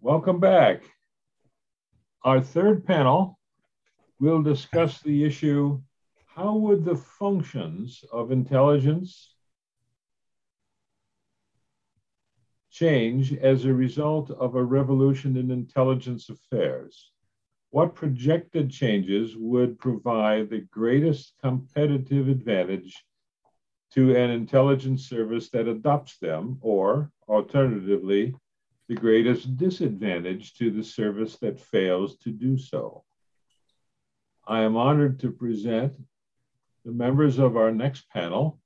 Welcome back. Our third panel will discuss the issue, how would the functions of intelligence change as a result of a revolution in intelligence affairs? What projected changes would provide the greatest competitive advantage to an intelligence service that adopts them, or alternatively, the greatest disadvantage to the service that fails to do so? I am honored to present the members of our next panel,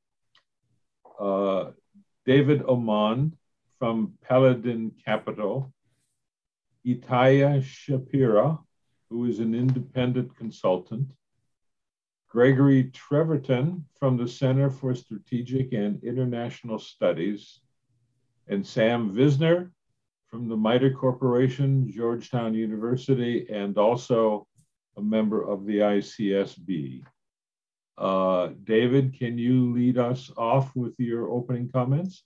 David Omand from Paladin Capital, Itai Shapira, who is an independent consultant, Gregory Treverton from the Center for Strategic and International Studies, and Sam Visner from the MITRE Corporation, Georgetown University, and also a member of the ICSB. David, can you lead us off with your opening comments?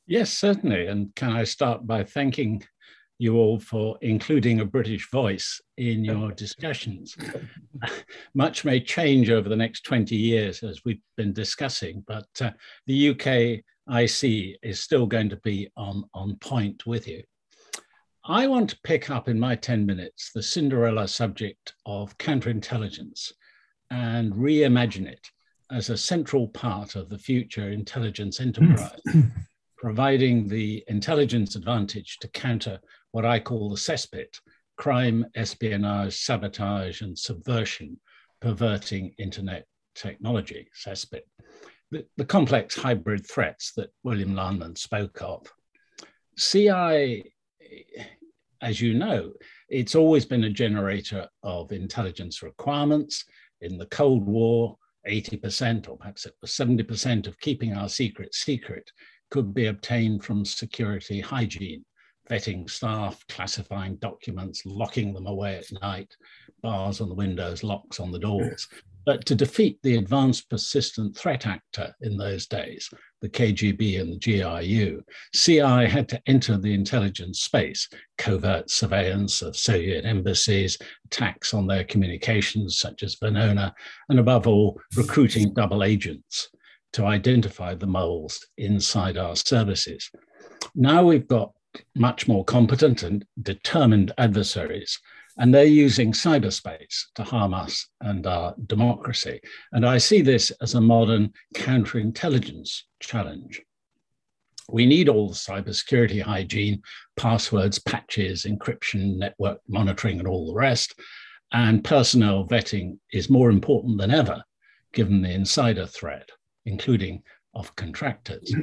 Yes, certainly. And can I start by thanking you all for including a British voice in your discussions. Much may change over the next 20 years, as we've been discussing, but the UK IC is still going to be on point with you. I want to pick up in my 10 minutes the Cinderella subject of counterintelligence and reimagine it as a central part of the future intelligence enterprise, providing the intelligence advantage to counter what I call the cesspit: crime, espionage, sabotage, and subversion, perverting internet technology, cesspit. The complex hybrid threats that William Lahnman spoke of. CI, as you know, it's always been a generator of intelligence requirements. In the Cold War, 80%, or perhaps it was 70% of keeping our secret could be obtained from security hygiene, vetting staff, classifying documents, locking them away at night, bars on the windows, locks on the doors. But to defeat the advanced persistent threat actor in those days, the KGB and the GRU, CI had to enter the intelligence space, covert surveillance of Soviet embassies, attacks on their communications such as Venona, and above all, recruiting double agents to identify the moles inside our services. Now we've got much more competent and determined adversaries, and they're using cyberspace to harm us and our democracy. And I see this as a modern counterintelligence challenge. We need all the cybersecurity hygiene, passwords, patches, encryption, network monitoring, and all the rest. And personnel vetting is more important than ever, given the insider threat, including of contractors.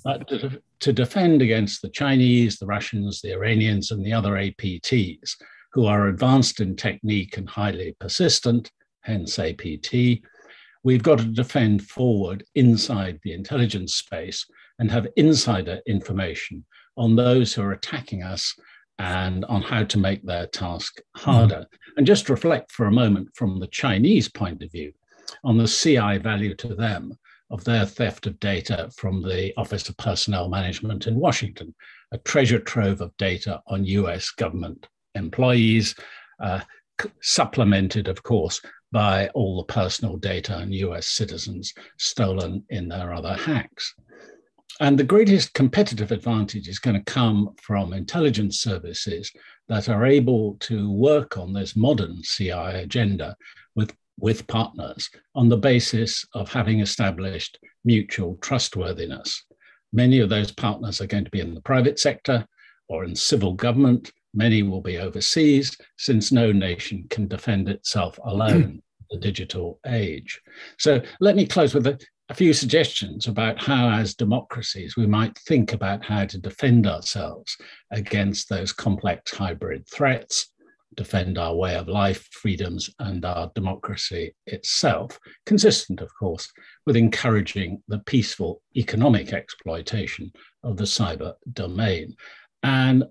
But to defend against the Chinese, the Russians, the Iranians, and the other APTs, who are advanced in technique and highly persistent, hence APT, we've got to defend forward inside the intelligence space and have insider information on those who are attacking us and on how to make their task harder. And just reflect for a moment from the Chinese point of view on the CI value to them of their theft of data from the Office of Personnel Management in Washington, a treasure trove of data on US government employees, supplemented, of course, by all the personal data on US citizens stolen in their other hacks. And the greatest competitive advantage is going to come from intelligence services that are able to work on this modern CI agenda with partners on the basis of having established mutual trustworthiness. Many of those partners are going to be in the private sector or in civil government. Many will be overseas, since no nation can defend itself alone in the digital age. So let me close with a few suggestions about how, as democracies, we might think about how to defend ourselves against those complex hybrid threats, defend our way of life, freedoms, and our democracy itself, consistent, of course, with encouraging the peaceful economic exploitation of the cyber domain. And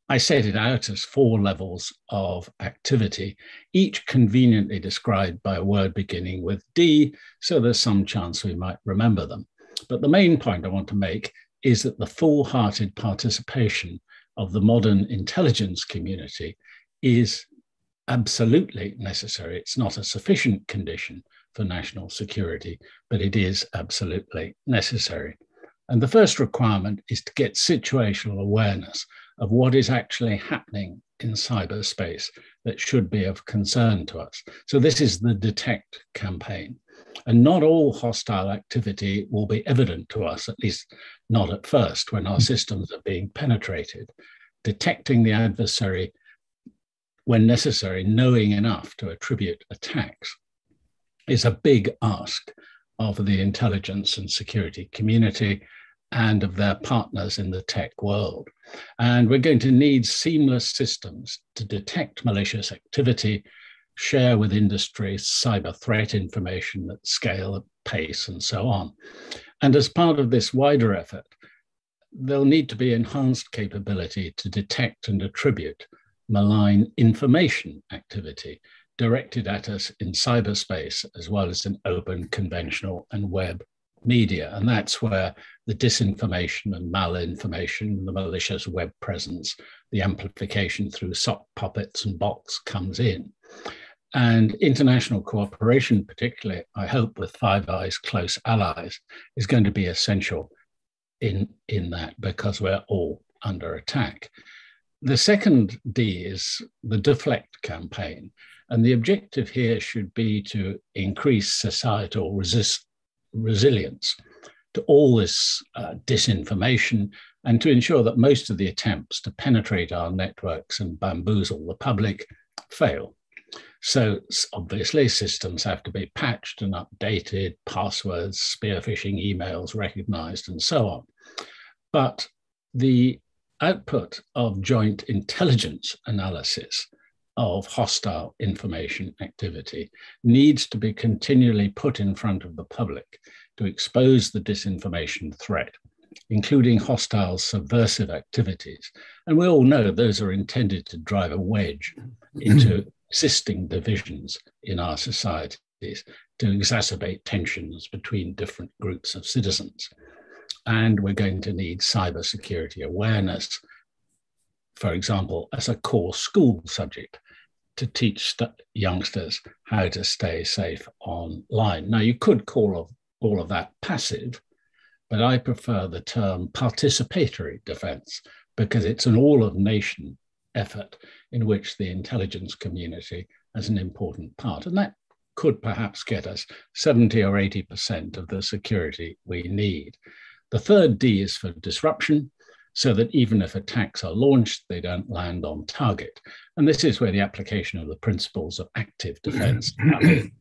I set it out as 4 levels of activity, each conveniently described by a word beginning with D, so there's some chance we might remember them. But the main point I want to make is that the full-hearted participation of the modern intelligence community is absolutely necessary. It's not a sufficient condition for national security, but it is absolutely necessary. And the first requirement is to get situational awareness of what is actually happening in cyberspace that should be of concern to us. So this is the DETECT campaign. And not all hostile activity will be evident to us, at least not at first, when our systems are being penetrated. Detecting the adversary when necessary, knowing enough to attribute attacks, is a big ask of the intelligence and security community and of their partners in the tech world. And we're going to need seamless systems to detect malicious activity, share with industry cyber threat information at scale, at pace, and so on. And as part of this wider effort, there'll need to be enhanced capability to detect and attribute malign information activity directed at us in cyberspace, as well as in open, conventional, and web media. And that's where the disinformation and malinformation, the malicious web presence, the amplification through sock puppets and bots comes in. And international cooperation, particularly, I hope, with Five Eyes close allies, is going to be essential in that, because we're all under attack. The second D is the Deflect campaign. And the objective here should be to increase societal resilience to all this disinformation, and to ensure that most of the attempts to penetrate our networks and bamboozle the public fail. So obviously systems have to be patched and updated, passwords, spear phishing emails recognized, and so on. But the output of joint intelligence analysis of hostile information activity needs to be continually put in front of the public to expose the disinformation threat, including hostile subversive activities. And we all know those are intended to drive a wedge into existing divisions in our societies, to exacerbate tensions between different groups of citizens. And we're going to need cybersecurity awareness, for example, as a core school subject, to teach youngsters how to stay safe online. Now, you could call all of that passive, but I prefer the term participatory defense, because it's an all-of-nation effort in which the intelligence community has an important part. And that could perhaps get us 70 or 80% of the security we need. The third D is for disruption, so that even if attacks are launched, they don't land on target. And this is where the application of the principles of active defense come in.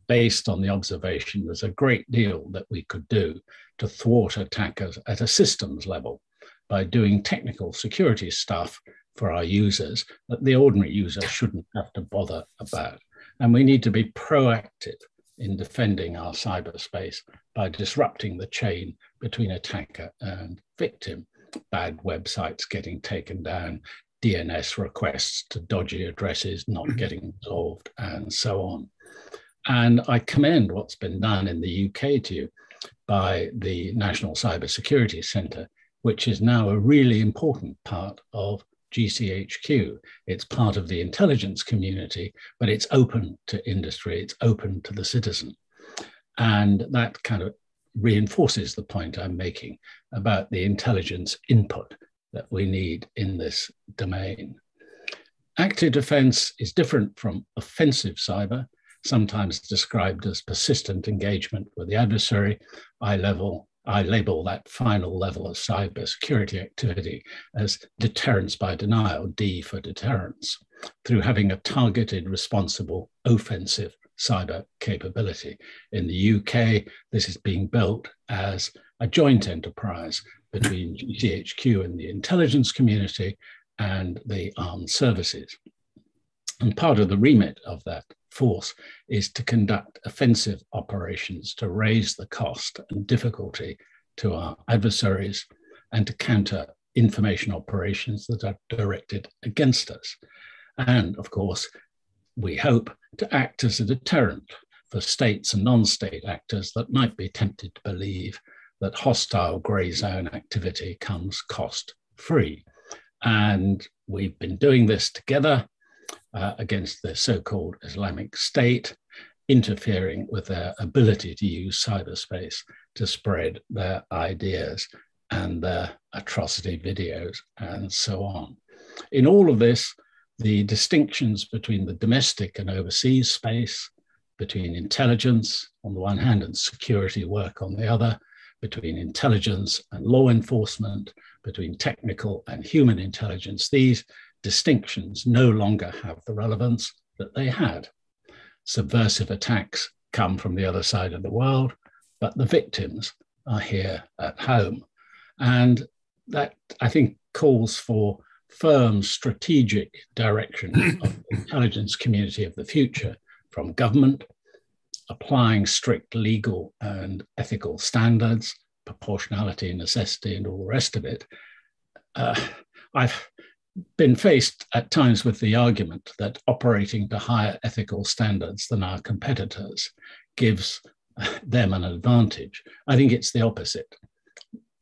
Based on the observation, there's a great deal that we could do to thwart attackers at a systems level by doing technical security stuff for our users that the ordinary user shouldn't have to bother about. And we need to be proactive in defending our cyberspace by disrupting the chain between attacker and victim. Bad websites getting taken down, DNS requests to dodgy addresses not getting resolved, and so on. And I commend what's been done in the UK to you by the National Cybersecurity Centre, which is now a really important part of GCHQ. It's part of the intelligence community, but it's open to industry, it's open to the citizen. And that kind of reinforces the point I'm making about the intelligence input that we need in this domain. Active defense is different from offensive cyber, sometimes described as persistent engagement with the adversary. I label that final level of cybersecurity activity as deterrence by denial, D for deterrence, through having a targeted, responsible, offensive cyber capability. In the UK, this is being built as a joint enterprise between GCHQ and the intelligence community and the armed services. And part of the remit of that force is to conduct offensive operations to raise the cost and difficulty to our adversaries and to counter information operations that are directed against us. And of course, we hope to act as a deterrent for states and non-state actors that might be tempted to believe that hostile grey zone activity comes cost-free. And we've been doing this together against the so-called Islamic State, interfering with their ability to use cyberspace to spread their ideas and their atrocity videos and so on. In all of this, the distinctions between the domestic and overseas space, between intelligence on the one hand and security work on the other, between intelligence and law enforcement, between technical and human intelligence, these distinctions no longer have the relevance that they had. Subversive attacks come from the other side of the world, but the victims are here at home. And that, I think, calls for firm strategic direction of the intelligence community of the future from government, applying strict legal and ethical standards, proportionality, necessity, and all the rest of it. I've been faced at times with the argument that operating to higher ethical standards than our competitors gives them an advantage. I think it's the opposite.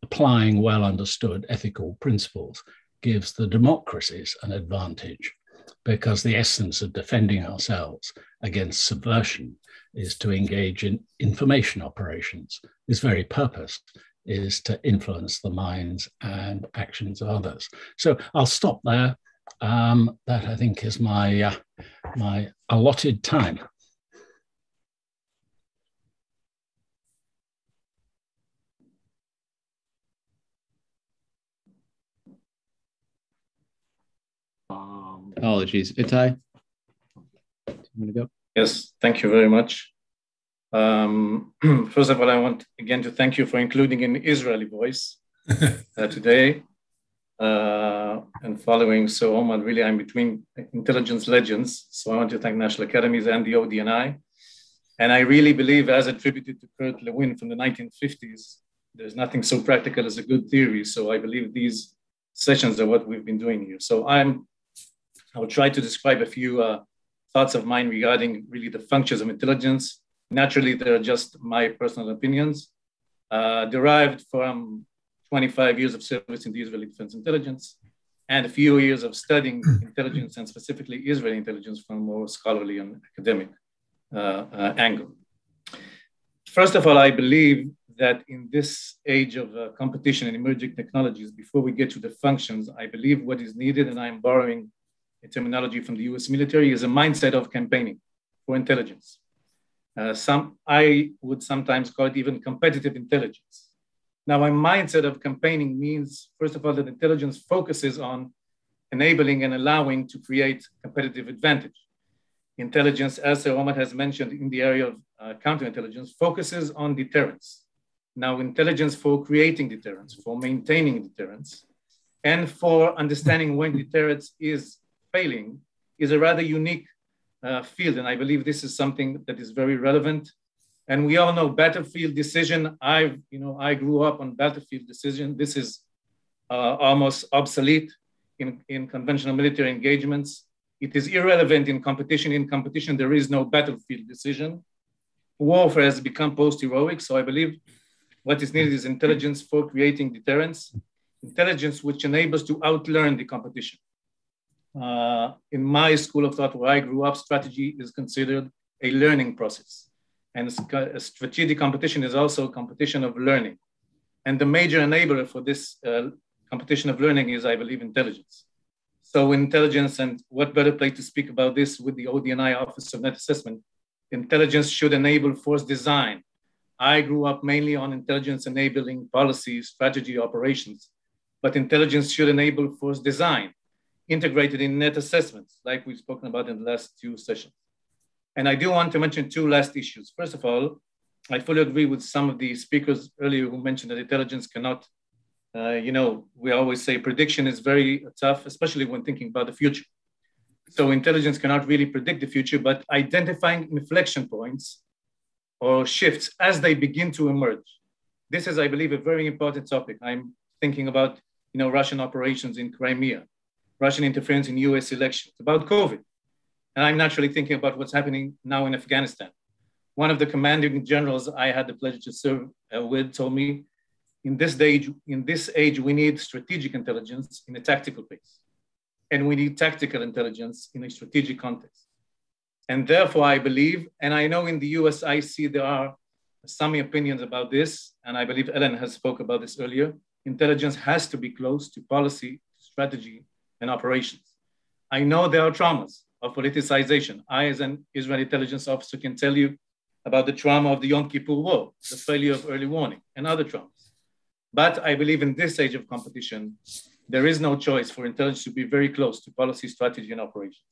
Applying well understood ethical principles gives the democracies an advantage, because the essence of defending ourselves against subversion is to engage in information operations. Its very purpose is to influence the minds and actions of others. So I'll stop there. That, I think, is my allotted time. Apologies. Itai, I'm going to go. Yes, thank you very much. First of all, I want again to thank you for including an Israeli voice today. And following, so Omand, really I'm between intelligence legends. So I want to thank National Academies and the ODNI. And I really believe, as attributed to Kurt Lewin from the 1950s, there's nothing so practical as a good theory. So I believe these sessions are what we've been doing here. So I will try to describe a few thoughts of mine regarding really the functions of intelligence. Naturally, they're just my personal opinions, derived from 25 years of service in the Israeli Defense Intelligence and a few years of studying intelligence and specifically Israeli intelligence from a more scholarly and academic angle. First of all, I believe that in this age of competition and emerging technologies, before we get to the functions, I believe what is needed, and I'm borrowing a terminology from the US military, is a mindset of campaigning for intelligence. I would sometimes call it even competitive intelligence. Now, a mindset of campaigning means, first of all, that intelligence focuses on enabling and allowing to create competitive advantage. Intelligence, as Sir Omand has mentioned in the area of counterintelligence, focuses on deterrence. Now, intelligence for creating deterrence, for maintaining deterrence, and for understanding when deterrence is failing is a rather unique field. And I believe this is something that is very relevant. And we all know battlefield decision. I grew up on battlefield decision. This is almost obsolete in conventional military engagements. It is irrelevant in competition. In competition, there is no battlefield decision. Warfare has become post-heroic. So I believe what is needed is intelligence for creating deterrence, intelligence which enables to outlearn the competition. In my school of thought where I grew up, strategy is considered a learning process. And a strategic competition is also a competition of learning. And the major enabler for this competition of learning is, I believe, intelligence. So intelligence, and what better place to speak about this with the ODNI Office of Net Assessment, intelligence should enable force design. I grew up mainly on intelligence enabling policy, strategy, operations, but intelligence should enable force design, integrated in net assessments, like we've spoken about in the last two sessions. And I do want to mention two last issues. First of all, I fully agree with some of the speakers earlier who mentioned that intelligence cannot, we always say prediction is very tough, especially when thinking about the future. So intelligence cannot really predict the future, but identifying inflection points or shifts as they begin to emerge. This is, I believe, a very important topic. I'm thinking about, Russian operations in Crimea, Russian interference in US elections, about COVID. And I'm naturally thinking about what's happening now in Afghanistan. One of the commanding generals I had the pleasure to serve with told me, in this age, we need strategic intelligence in a tactical pace. And we need tactical intelligence in a strategic context. And therefore, I believe, and I know in the US, I see there are some opinions about this, and I believe Ellen has spoke about this earlier, intelligence has to be close to policy, strategy, and operations. I know there are traumas of politicization. I, as an Israeli intelligence officer, can tell you about the trauma of the Yom Kippur War, the failure of early warning, and other traumas. But I believe in this age of competition, there is no choice for intelligence to be very close to policy, strategy, and operations.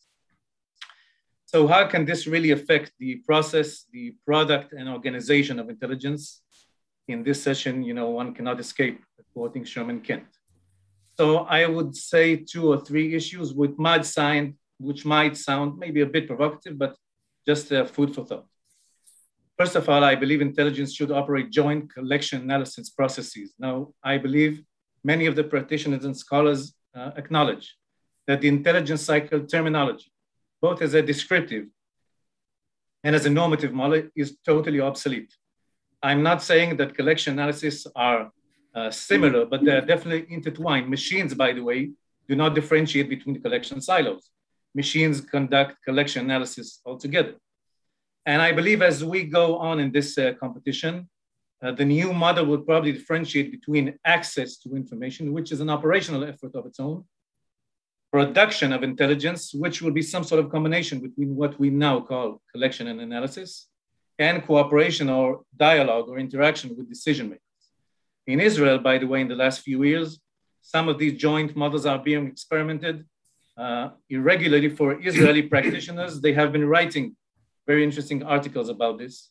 So how can this really affect the process, the product, and organization of intelligence? In this session, one cannot escape quoting Sherman Kent. So I would say 2 or 3 issues which might sound maybe a bit provocative, but just food for thought. First of all, I believe intelligence should operate joint collection analysis processes. Now, I believe many of the practitioners and scholars acknowledge that the intelligence cycle terminology, both as a descriptive and as a normative model, is totally obsolete. I'm not saying that collection analysis are similar, but they're definitely intertwined. Machines, by the way, do not differentiate between the collection silos. Machines conduct collection analysis altogether. And I believe as we go on in this competition, the new model will probably differentiate between access to information, which is an operational effort of its own, production of intelligence, which will be some sort of combination between what we now call collection and analysis, and cooperation or dialogue or interaction with decision makers. In Israel, by the way, in the last few years, some of these joint models are being experimented irregularly for Israeli practitioners. They have been writing very interesting articles about this.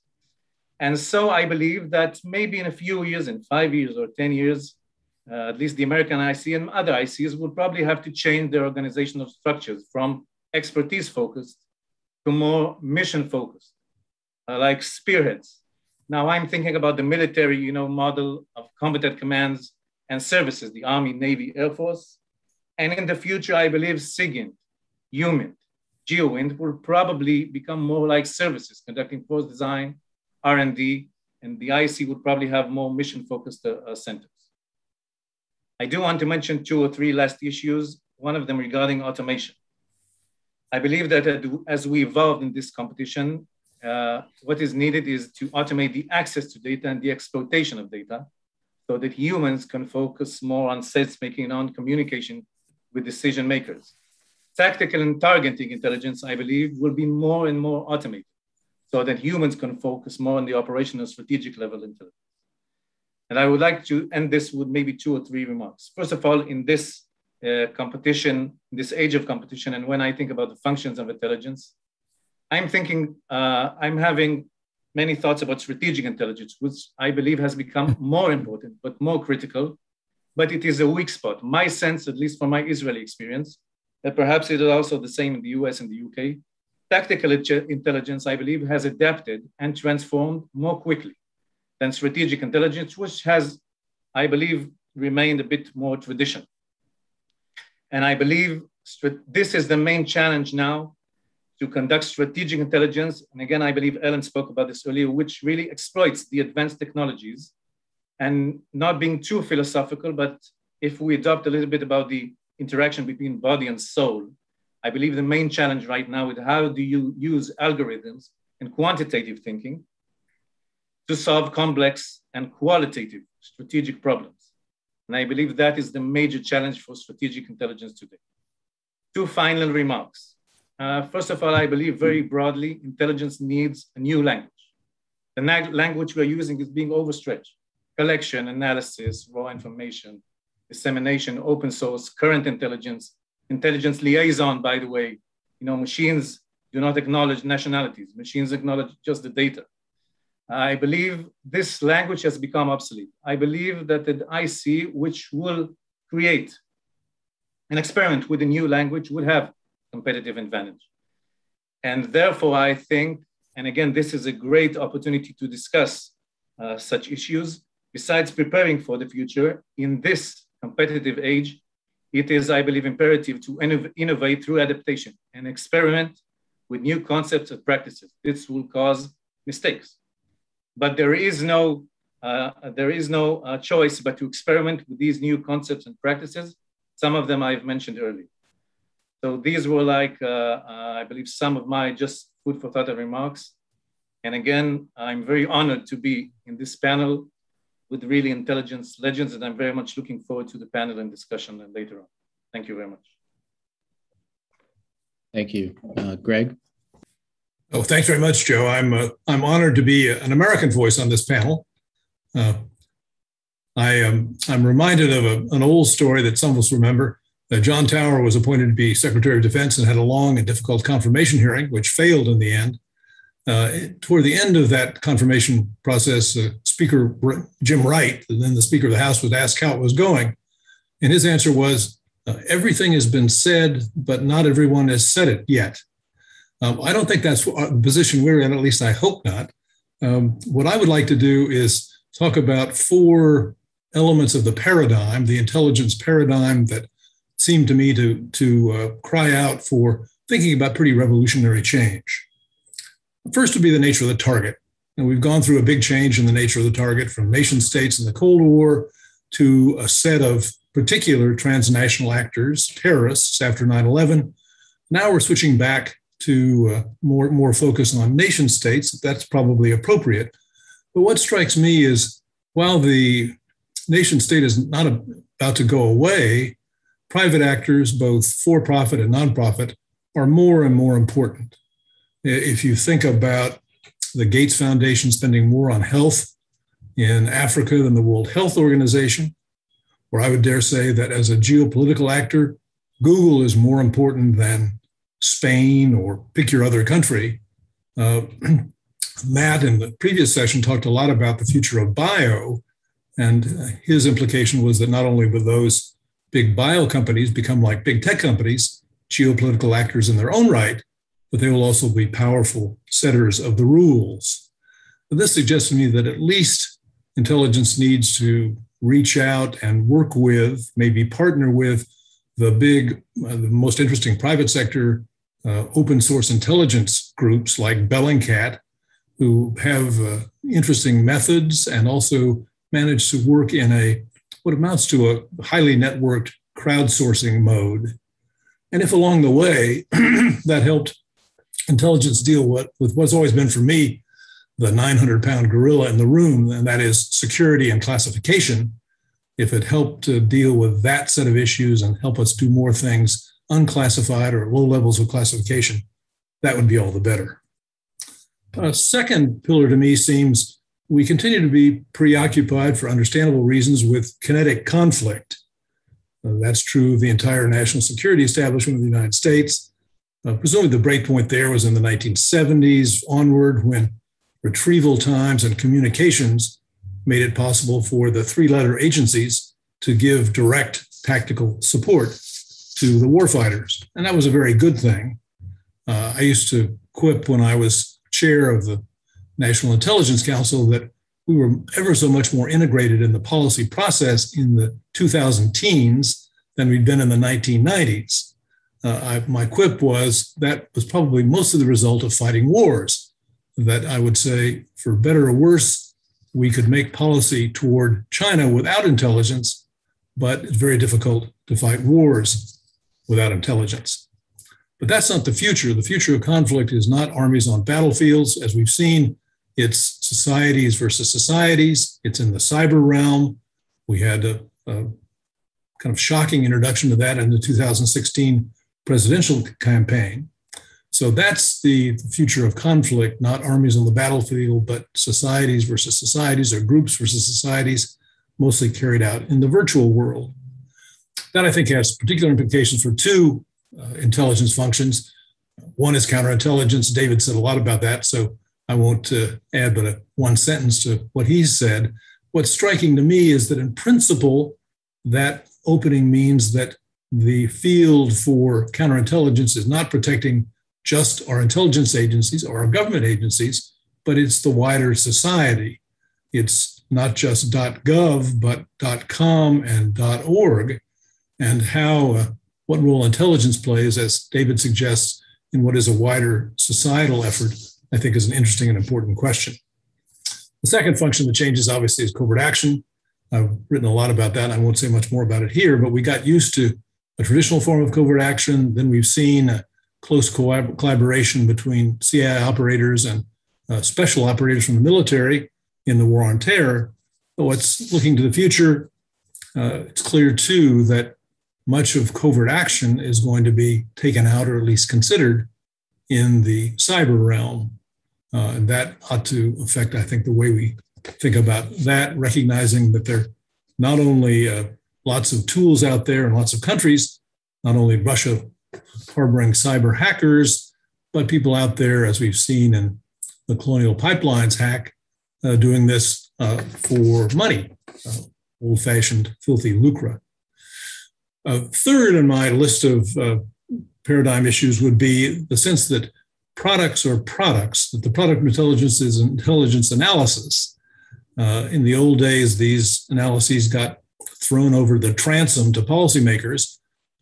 And so I believe that maybe in a few years, in 5 years or 10 years, at least the American IC and other ICs will probably have to change their organizational structures from expertise focused to more mission focused, like spearheads. Now I'm thinking about the military, model of combatant commands and services, the Army, Navy, Air Force. And in the future, I believe SIGINT, UMINT, GeoWINT will probably become more like services, conducting force design, R&D, and the IC would probably have more mission-focused centers. I do want to mention 2 or 3 last issues, one of them regarding automation. I believe that as we evolve in this competition, what is needed is to automate the access to data and the exploitation of data so that humans can focus more on sense-making and on communication with decision makers. Tactical and targeting intelligence, I believe, will be more and more automated so that humans can focus more on the operational strategic level intelligence. And I would like to end this with maybe 2 or 3 remarks. First of all, in this competition, this age of competition, and when I think about the functions of intelligence, I'm having many thoughts about strategic intelligence, which I believe has become more important, but more critical, but it is a weak spot. My sense, at least from my Israeli experience, that perhaps it is also the same in the US and the UK, tactical intelligence, I believe, has adapted and transformed more quickly than strategic intelligence, which has, I believe, remained a bit more traditional. And I believe this is the main challenge now to conduct strategic intelligence. And again, I believe Ellen spoke about this earlier, which really exploits the advanced technologies and not being too philosophical, but if we adopt a little bit about the interaction between body and soul, I believe the main challenge right now is how do you use algorithms and quantitative thinking to solve complex and qualitative strategic problems. And I believe that is the major challenge for strategic intelligence today. 2 final remarks. First of all, I believe very broadly, intelligence needs a new language. The language we're using is being overstretched. Collection, analysis, raw information, dissemination, open source, current intelligence, intelligence liaison, by the way. Machines do not acknowledge nationalities. Machines acknowledge just the data. I believe this language has become obsolete. I believe that the IC, which will create an experiment with a new language, would have competitive advantage. And therefore, I think, and again, this is a great opportunity to discuss such issues. Besides preparing for the future, in this competitive age, it is, I believe, imperative to innovate through adaptation and experiment with new concepts and practices. This will cause mistakes. But there is no there is no choice but to experiment with these new concepts and practices. Some of them I've mentioned earlier. So these were like, I believe, some of my just food for thought remarks. And again, I'm very honored to be in this panel with really intelligence legends, and I'm very much looking forward to the panel and discussion later on. Thank you very much. Thank you. Greg? Oh, thanks very much, Joe. I'm honored to be an American voice on this panel. I'm reminded of an old story that some of us remember. John Tower was appointed to be Secretary of Defense and had a long and difficult confirmation hearing, which failed in the end. Toward the end of that confirmation process, Speaker Jim Wright, and then the Speaker of the House, was asked how it was going. And his answer was, everything has been said, but not everyone has said it yet. I don't think that's the position we're in, at least I hope not. What I would like to do is talk about 4 elements of the paradigm, the intelligence paradigm, that seem to me to cry out for thinking about pretty revolutionary change. First would be the nature of the target. And we've gone through a big change in the nature of the target from nation states in the Cold War to a set of particular transnational actors, terrorists after 9/11. Now we're switching back to more focus on nation states. That's probably appropriate. But what strikes me is while the nation state is not about to go away, private actors, both for-profit and non-profit, are more and more important. If you think about the Gates Foundation spending more on health in Africa than the World Health Organization, or I would dare say that as a geopolitical actor, Google is more important than Spain or pick your other country. Matt in the previous session talked a lot about the future of bio, and his implication was that not only will those big bio companies become like big tech companies, geopolitical actors in their own right, but they will also be powerful setters of the rules. But this suggests to me that at least intelligence needs to reach out and work with, maybe partner with the big, the most interesting private sector open source intelligence groups like Bellingcat, who have interesting methods and also manage to work in what amounts to a highly networked crowdsourcing mode. And if along the way that helped intelligence deal with what's always been for me the 900-pound gorilla in the room, and that is security and classification, if it helped to deal with that set of issues and help us do more things unclassified or low levels of classification, that would be all the better. A second pillar to me seems we continue to be preoccupied for understandable reasons with kinetic conflict. That's true of the entire national security establishment of the United States. Presumably the breakpoint there was in the 1970s onward, when retrieval times and communications made it possible for the 3-letter agencies to give direct tactical support to the warfighters. And that was a very good thing. I used to quip when I was chair of the National Intelligence Council that we were ever so much more integrated in the policy process in the 2010s than we'd been in the 1990s. My quip was that was probably most of the result of fighting wars, that I would say, for better or worse, we could make policy toward China without intelligence, but it's very difficult to fight wars without intelligence. But that's not the future. The future of conflict is not armies on battlefields. As we've seen, it's societies versus societies. It's in the cyber realm. We had a kind of shocking introduction to that in the 2016 presidential campaign. So that's the future of conflict, not armies on the battlefield, but societies versus societies or groups versus societies, mostly carried out in the virtual world. That, I think, has particular implications for 2 intelligence functions. One is counterintelligence. David said a lot about that, so I won't add but one sentence to what he said. What's striking to me is that in principle, that opening means that the field for counterintelligence is not protecting just our intelligence agencies or our government agencies, but it's the wider society. It's not just .gov, but .com and .org, and how what role intelligence plays, as David suggests, in what is a wider societal effort, I think is an interesting and important question. The second function that changes, obviously, is covert action. I've written a lot about that. I won't say much more about it here, but we got used to a traditional form of covert action. Then we've seen a close collaboration between CIA operators and special operators from the military in the war on terror. But what's looking to the future, it's clear, too, that much of covert action is going to be taken out, or at least considered, in the cyber realm. And that ought to affect, I think, the way we think about that, recognizing that there are not only lots of tools out there in lots of countries, not only Russia harboring cyber hackers, but people out there, as we've seen in the Colonial Pipelines hack, doing this for money, old-fashioned filthy lucre. Third in my list of paradigm issues would be the sense that products are products, that the product of intelligence is intelligence analysis. In the old days, these analyses got thrown over the transom to policymakers.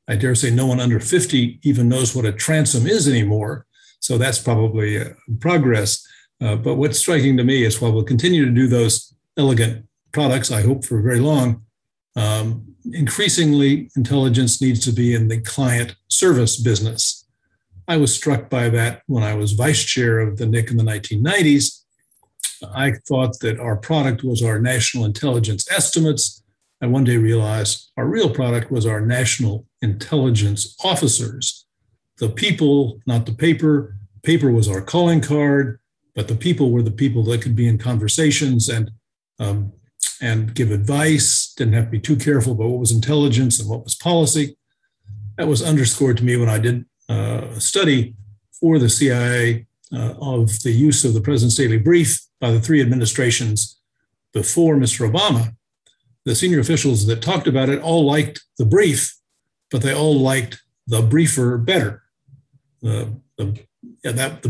I dare say no one under 50 even knows what a transom is anymore. So that's probably progress. But what's striking to me is while we'll continue to do those elegant products, I hope for very long, increasingly intelligence needs to be in the client service business. I was struck by that when I was vice chair of the NIC in the 1990s. I thought that our product was our national intelligence estimates. I one day realized our real product was our national intelligence officers. The people, not the paper. Paper was our calling card, but the people were the people that could be in conversations and give advice, didn't have to be too careful about what was intelligence and what was policy. That was underscored to me when I did a study for the CIA of the use of the President's Daily Brief by the three administrations before Mr. Obama. The senior officials that talked about it all liked the brief, but they all liked the briefer better. The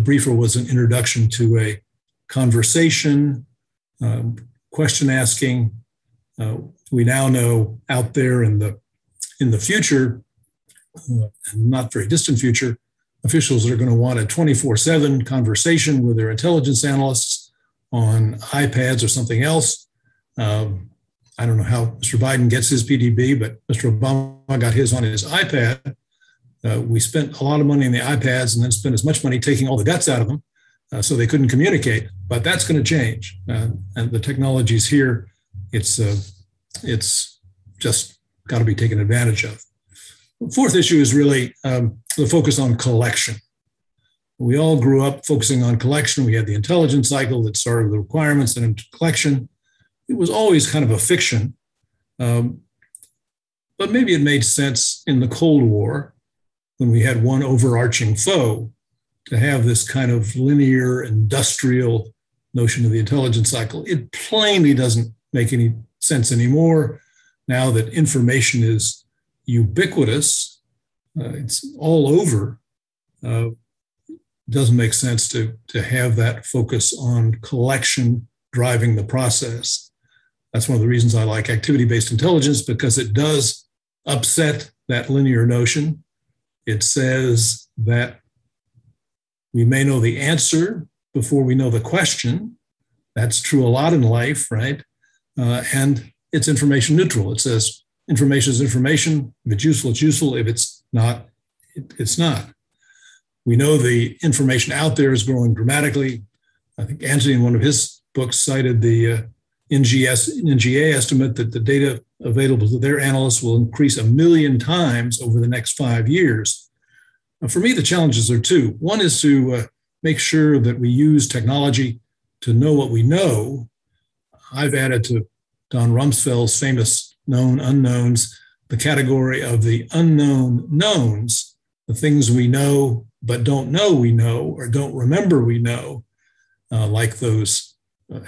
briefer was an introduction to a conversation, question asking. We now know out there in the future, not very distant future, officials are going to want a 24/7 conversation with their intelligence analysts on iPads or something else. I don't know how Mr. Biden gets his PDB, but Mr. Obama got his on his iPad. We spent a lot of money on the iPads and then spent as much money taking all the guts out of them so they couldn't communicate. But that's going to change. And the technology's here. It's just got to be taken advantage of. The fourth issue is really the focus on collection. We all grew up focusing on collection. We had the intelligence cycle that started with the requirements and into collection. It was always kind of a fiction, but maybe it made sense in the Cold War when we had one overarching foe to have this kind of linear industrial notion of the intelligence cycle. It plainly doesn't make any sense anymore now that information is ubiquitous. It's all over. It doesn't make sense to have that focus on collection driving the process. That's one of the reasons I like activity-based intelligence, because it does upset that linear notion. It says that we may know the answer before we know the question. That's true a lot in life, right? And it's information neutral. It says information is information. If it's useful, it's useful. If it's not, it's not. We know the information out there is growing dramatically. I think Anthony, in one of his books, cited the NGA estimate that the data available to their analysts will increase 1 million times over the next 5 years. For me, the challenges are two. One is to make sure that we use technology to know what we know. I've added to Don Rumsfeld's famous known unknowns the category of the unknown knowns, the things we know but don't know we know or don't remember we know, like those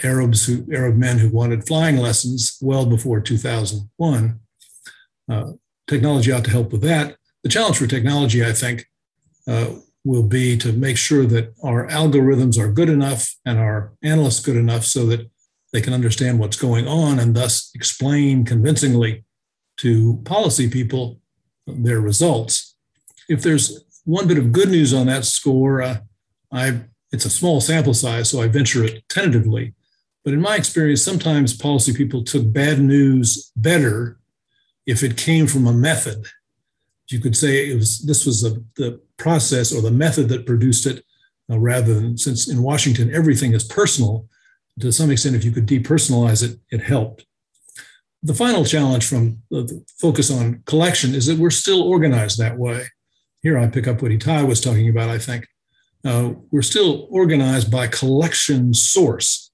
Arab men who wanted flying lessons well before 2001. Technology ought to help with that. The challenge for technology, I think, will be to make sure that our algorithms are good enough and our analysts good enough so that they can understand what's going on and thus explain convincingly to policy people their results. If there's one bit of good news on that score, it's a small sample size, so I venture it tentatively. But in my experience, sometimes policy people took bad news better if it came from a method. You could say this was the process or the method that produced it, rather than, since in Washington everything is personal, to some extent, if you could depersonalize it, it helped. The final challenge from the focus on collection is that we're still organized that way. Here I pick up what Itai was talking about, I think. We're still organized by collection source.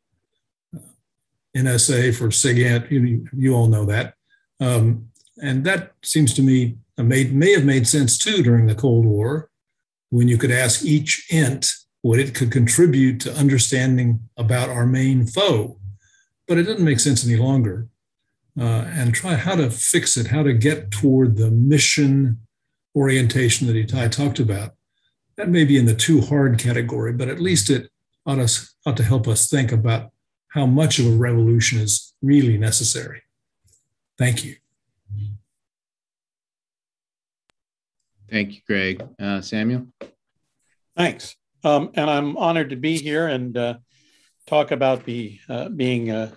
NSA for SIGINT, you all know that. And that seems to me may have made sense too during the Cold War, when you could ask each ent what it could contribute to understanding about our main foe. But it doesn't make sense any longer. And try how to fix it, how to get toward the mission orientation that Itai talked about. That may be in the too hard category, but at least it ought to help us think about how much of a revolution is really necessary. Thank you. Thank you, Greg. Samuel? Thanks. And I'm honored to be here and talk about being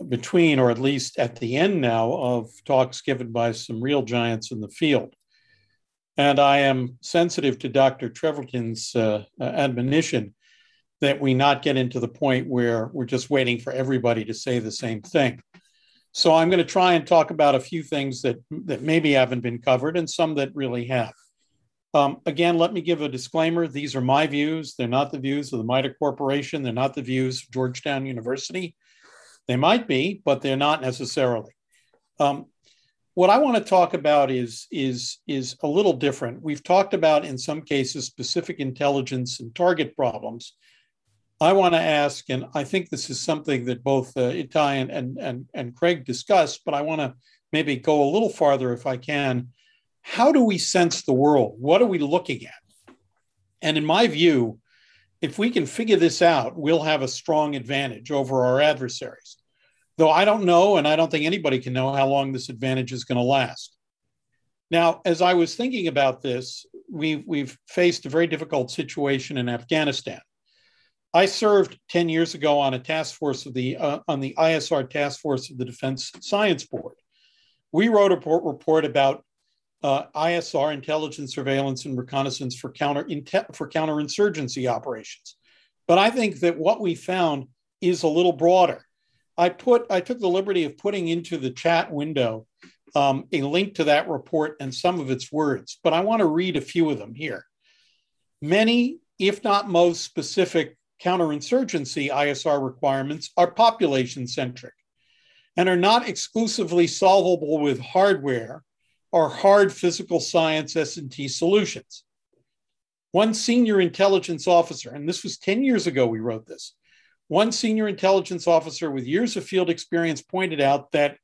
between, or at least at the end now, of talks given by some real giants in the field. And I am sensitive to Dr. Treverton's admonition that we not get into the point where we're just waiting for everybody to say the same thing. So I'm going to try and talk about a few things that maybe haven't been covered and some that really have. Again, let me give a disclaimer. These are my views. They're not the views of the MITRE Corporation. They're not the views of Georgetown University. They might be, but they're not necessarily. What I want to talk about is a little different. We've talked about, in some cases, specific intelligence and target problems. I want to ask, and I think this is something that both Itai and Craig discussed, but I want to maybe go a little farther if I can. How do we sense the world? What are we looking at? And in my view, if we can figure this out, we'll have a strong advantage over our adversaries. Though I don't know, and I don't think anybody can know how long this advantage is going to last. Now, as I was thinking about this, we've faced a very difficult situation in Afghanistan. I served 10 years ago on a task force of on the ISR task force of the Defense Science Board. We wrote a report about ISR, intelligence, surveillance, and reconnaissance for counterinsurgency operations. But I think that what we found is a little broader. I took the liberty of putting into the chat window a link to that report and some of its words, but I want to read a few of them here. Many, if not most, specific counterinsurgency ISR requirements are population-centric and are not exclusively solvable with hardware or hard physical science S&T solutions. One senior intelligence officer, and this was 10 years ago we wrote this, one senior intelligence officer with years of field experience pointed out that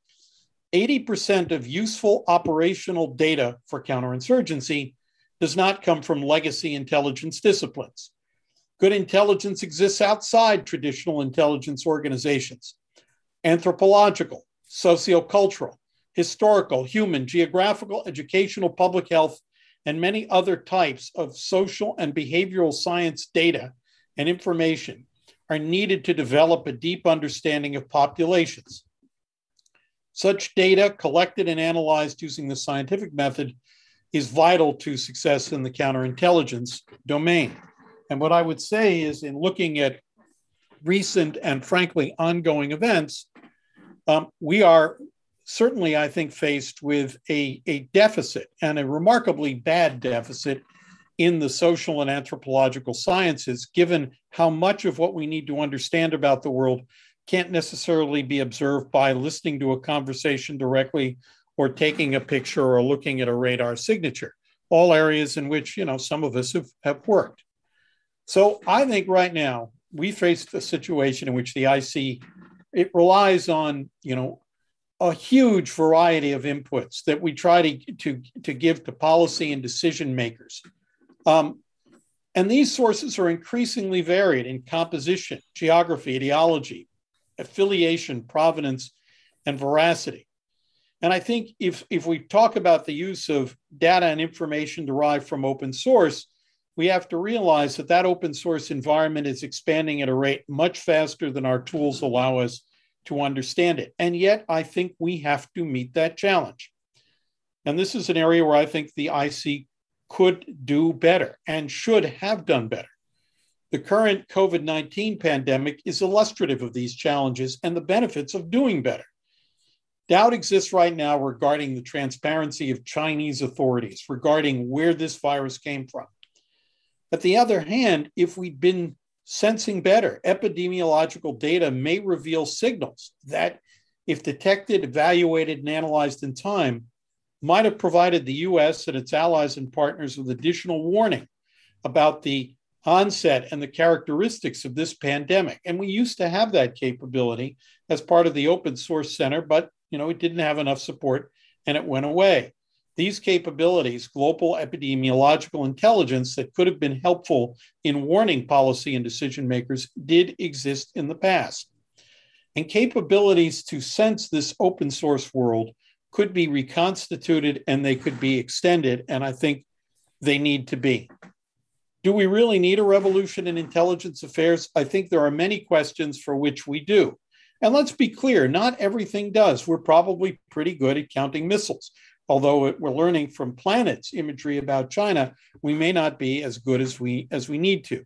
80% of useful operational data for counterinsurgency does not come from legacy intelligence disciplines. Good intelligence exists outside traditional intelligence organizations: anthropological, sociocultural, historical, human, geographical, educational, public health, and many other types of social and behavioral science data and information are needed to develop a deep understanding of populations. Such data, collected and analyzed using the scientific method, is vital to success in the counterintelligence domain. And what I would say is, in looking at recent and frankly ongoing events, we are certainly, I think, faced with a deficit, and a remarkably bad deficit, in the social and anthropological sciences, given how much of what we need to understand about the world can't necessarily be observed by listening to a conversation directly or taking a picture or looking at a radar signature, all areas in which, some of us have worked. So I think right now we face a situation in which the IC, it relies on, a huge variety of inputs that we try to give to policy and decision makers. And these sources are increasingly varied in composition, geography, ideology, affiliation, provenance, and veracity. And I think if we talk about the use of data and information derived from open source, we have to realize that that open source environment is expanding at a rate much faster than our tools allow us to understand it. And yet, I think we have to meet that challenge. And this is an area where I think the IC could do better and should have done better. The current COVID-19 pandemic is illustrative of these challenges and the benefits of doing better. Doubt exists right now regarding the transparency of Chinese authorities, regarding where this virus came from. At the other hand, if we'd been sensing better, epidemiological data may reveal signals that, if detected, evaluated, and analyzed in time, might have provided the US and its allies and partners with additional warning about the onset and the characteristics of this pandemic. And we used to have that capability as part of the Open Source Center, but it didn't have enough support and it went away. These capabilities, global epidemiological intelligence that could have been helpful in warning policy and decision makers, did exist in the past. And capabilities to sense this open source world could be reconstituted and they could be extended, and I think they need to be. Do we really need a revolution in intelligence affairs? I think there are many questions for which we do. And let's be clear, not everything does. We're probably pretty good at counting missiles. Although we're learning from Planet's imagery about China, we may not be as good as we need to.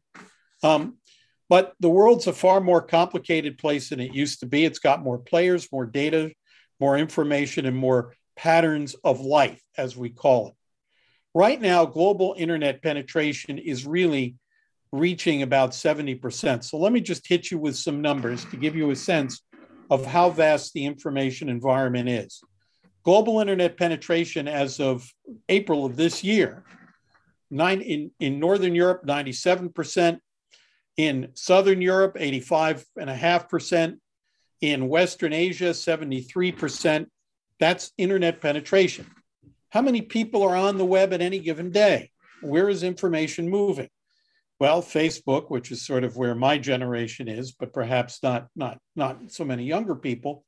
But the world's a far more complicated place than it used to be. It's got more players, more data, more information, and more patterns of life, as we call it. Right now, global internet penetration is really reaching about 70%. So let me just hit you with some numbers to give you a sense of how vast the information environment is. Global internet penetration as of April of this year, in Northern Europe, 97%, in Southern Europe, 85.5%, in Western Asia, 73%. That's internet penetration. How many people are on the web at any given day? Where is information moving? Well, Facebook, which is sort of where my generation is, but perhaps not so many younger people.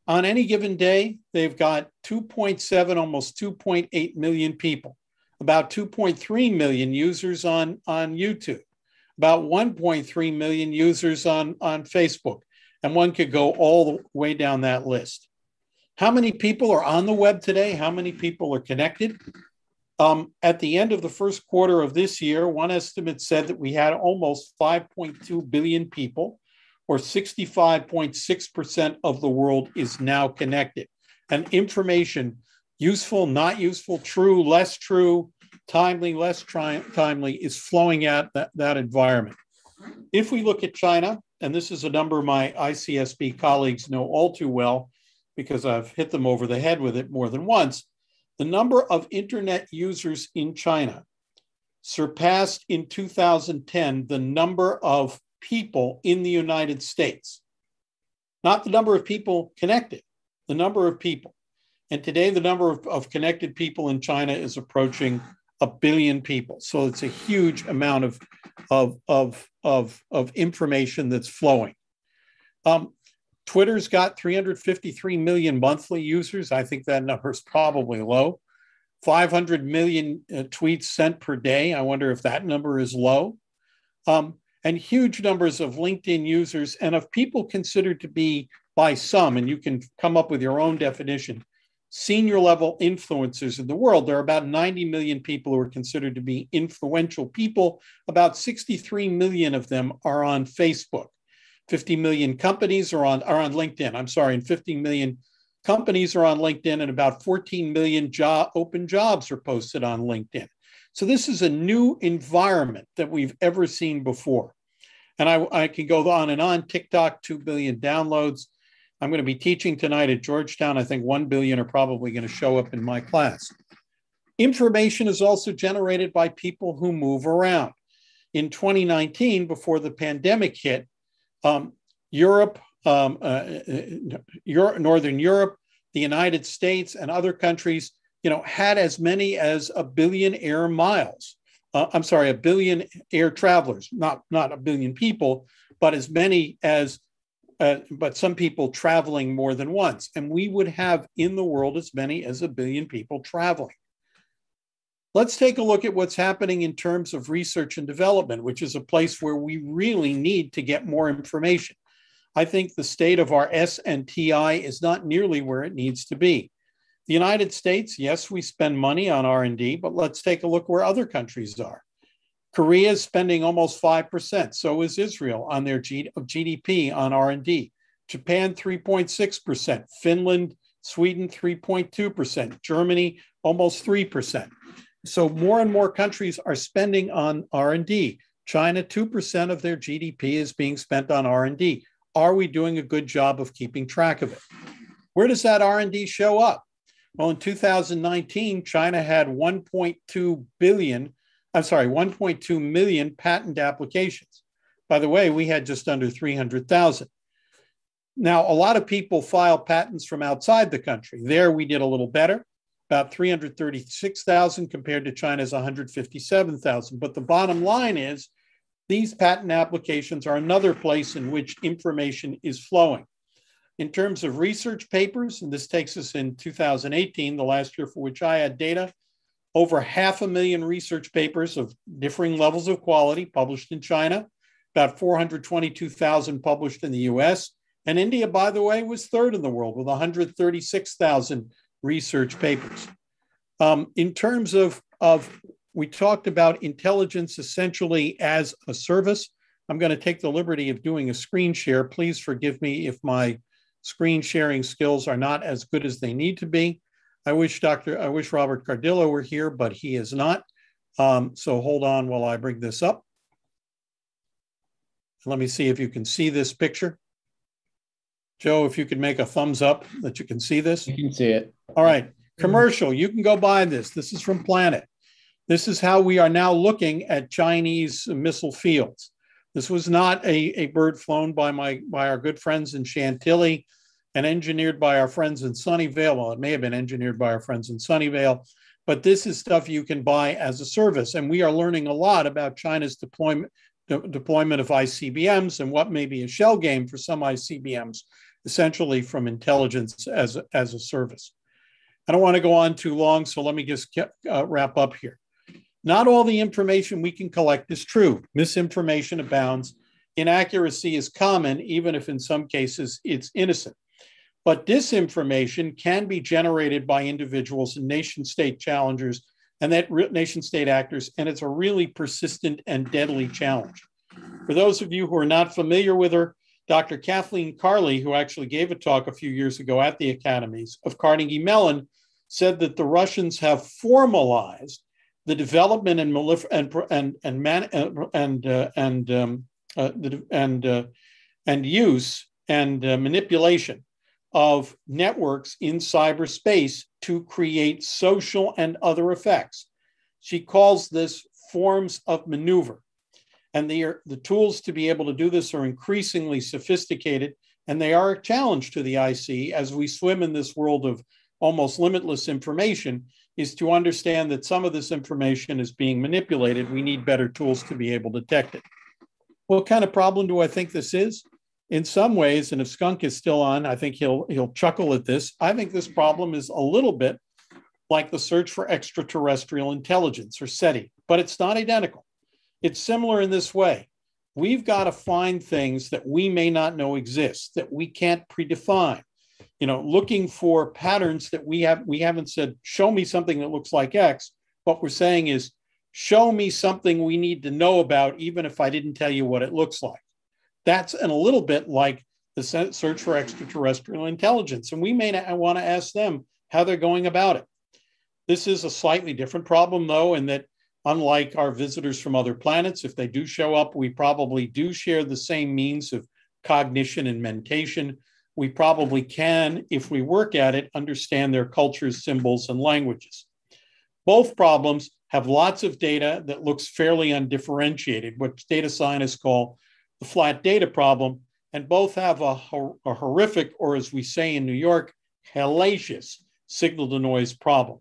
On any given day, they've got 2.7, almost 2.8 million people, about 2.3 million users on YouTube, about 1.3 million users on Facebook, and one could go all the way down that list. How many people are on the web today? How many people are connected? At the end of the first quarter of this year, one estimate said that we had almost 5.2 billion people, or 65.6% of the world is now connected. And information, useful, not useful, true, less true, timely, less timely, is flowing out that environment. If we look at China, and this is a number my ICSB colleagues know all too well, because I've hit them over the head with it more than once, the number of internet users in China surpassed in 2010 the number of people in the United States. Not the number of people connected, the number of people. And today the number of connected people in China is approaching 1 billion people. So it's a huge amount of information that's flowing. Twitter's got 353 million monthly users. I think that number is probably low. 500 million tweets sent per day. I wonder if that number is low. And huge numbers of LinkedIn users and of people considered to be, by some, and you can come up with your own definition, senior level influencers in the world. There are about 90 million people who are considered to be influential people. About 63 million of them are on Facebook. 50 million companies are on LinkedIn. I'm sorry, and 50 million companies are on LinkedIn, and about 14 million open jobs are posted on LinkedIn. So this is a new environment that we've ever seen before. And I can go on and on. TikTok, 2 billion downloads. I'm going to be teaching tonight at Georgetown. I think 1 billion are probably going to show up in my class. Information is also generated by people who move around. In 2019, before the pandemic hit, Europe, Northern Europe, the United States, and other countries, had as many as 1 billion air miles. 1 billion air travelers, not 1 billion people, but as many as, but some people traveling more than once. And we would have in the world as many as 1 billion people traveling. Let's take a look at what's happening in terms of research and development, which is a place where we really need to get more information. I think the state of our S&TI is not nearly where it needs to be. The United States, yes, we spend money on R&D, but let's take a look where other countries are. Korea is spending almost 5%. So is Israel on their GDP on R&D. Japan, 3.6%. Finland, Sweden, 3.2%. Germany, almost 3%. So more and more countries are spending on R&D. China, 2% of their GDP is being spent on R&D. Are we doing a good job of keeping track of it? Where does that R&D show up? Well, in 2019, China had 1.2 million patent applications. By the way, we had just under 300,000. Now, a lot of people file patents from outside the country. There we did a little better, about 336,000 compared to China's 157,000. But the bottom line is these patent applications are another place in which information is flowing. In terms of research papers, and this takes us in 2018, the last year for which I had data, over 500,000 research papers of differing levels of quality published in China, about 422,000 published in the US. And India, by the way, was third in the world with 136,000 research papers. In terms of we talked about intelligence essentially as a service. I'm going to take the liberty of doing a screen share. Please forgive me if my screen sharing skills are not as good as they need to be. I wish Robert Cardillo were here, but he is not. So hold on while I bring this up. Let me see if you can see this picture. Joe, if you could make a thumbs up that you can see this. You can see it. All right. Commercial, you can go buy this. This is from Planet. This is how we are now looking at Chinese missile fields. This was not a bird flown by our good friends in Chantilly and engineered by our friends in Sunnyvale. Well, it may have been engineered by our friends in Sunnyvale, but this is stuff you can buy as a service. And we are learning a lot about China's deployment of ICBMs and what may be a shell game for some ICBMs, essentially from intelligence as a service. I don't want to go on too long, so let me just wrap up here. Not all the information we can collect is true. Misinformation abounds. Inaccuracy is common, even if in some cases it's innocent. But disinformation can be generated by individuals and nation-state challengers and nation-state actors, and it's a really persistent and deadly challenge. For those of you who are not familiar with her, Dr. Kathleen Carley, who actually gave a talk a few years ago at the Academies of Carnegie Mellon, said that the Russians have formalized the development and use and manipulation of networks in cyberspace to create social and other effects. She calls this forms of maneuver. And the tools to be able to do this are increasingly sophisticated, and they are a challenge to the IC as we swim in this world of almost limitless information, is to understand that some of this information is being manipulated. We need better tools to be able to detect it. What kind of problem do I think this is? In some ways, and if Skunk is still on, I think he'll chuckle at this. I think this problem is a little bit like the search for extraterrestrial intelligence, or SETI, but it's not identical. It's similar in this way. We've got to find things that we may not know exist, that we can't predefine. You know, looking for patterns that we haven't said, show me something that looks like X. What we're saying is, show me something we need to know about, even if I didn't tell you what it looks like. That's a little bit like the search for extraterrestrial intelligence. And we may want to ask them how they're going about it. This is a slightly different problem, though, in that unlike our visitors from other planets, if they do show up, we probably do share the same means of cognition and mentation. We probably can, if we work at it, understand their cultures, symbols, and languages. Both problems have lots of data that looks fairly undifferentiated, what data scientists call the flat data problem, and both have a horrific, or as we say in New York, hellacious signal-to-noise problem.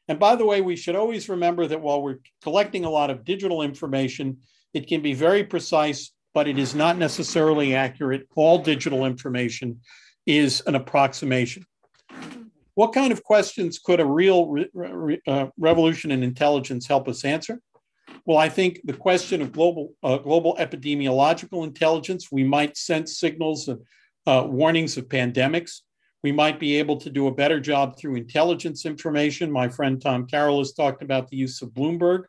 And by the way, we should always remember that while we're collecting a lot of digital information, it can be very precise, but it is not necessarily accurate. All digital information is an approximation. What kind of questions could a real revolution in intelligence help us answer? Well, I think the question of global epidemiological intelligence, we might sense signals of warnings of pandemics. We might be able to do a better job through intelligence information. My friend Tom Carroll has talked about the use of Bloomberg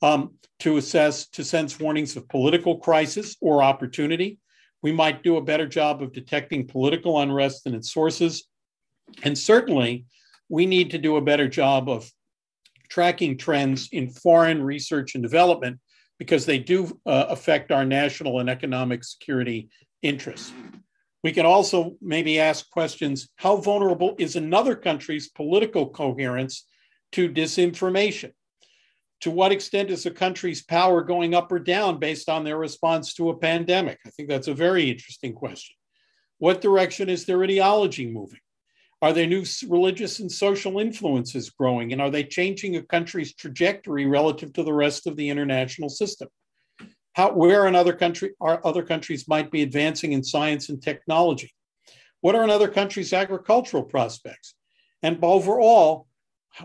to sense warnings of political crisis or opportunity. We might do a better job of detecting political unrest and its sources. And certainly, we need to do a better job of tracking trends in foreign research and development because they do affect our national and economic security interests. We can also maybe ask questions, how vulnerable is another country's political coherence to disinformation? To what extent is a country's power going up or down based on their response to a pandemic? I think that's a very interesting question. What direction is their ideology moving? Are there new religious and social influences growing? And are they changing a country's trajectory relative to the rest of the international system? Where in other countries might be advancing in science and technology? What are in other countries' agricultural prospects? And overall,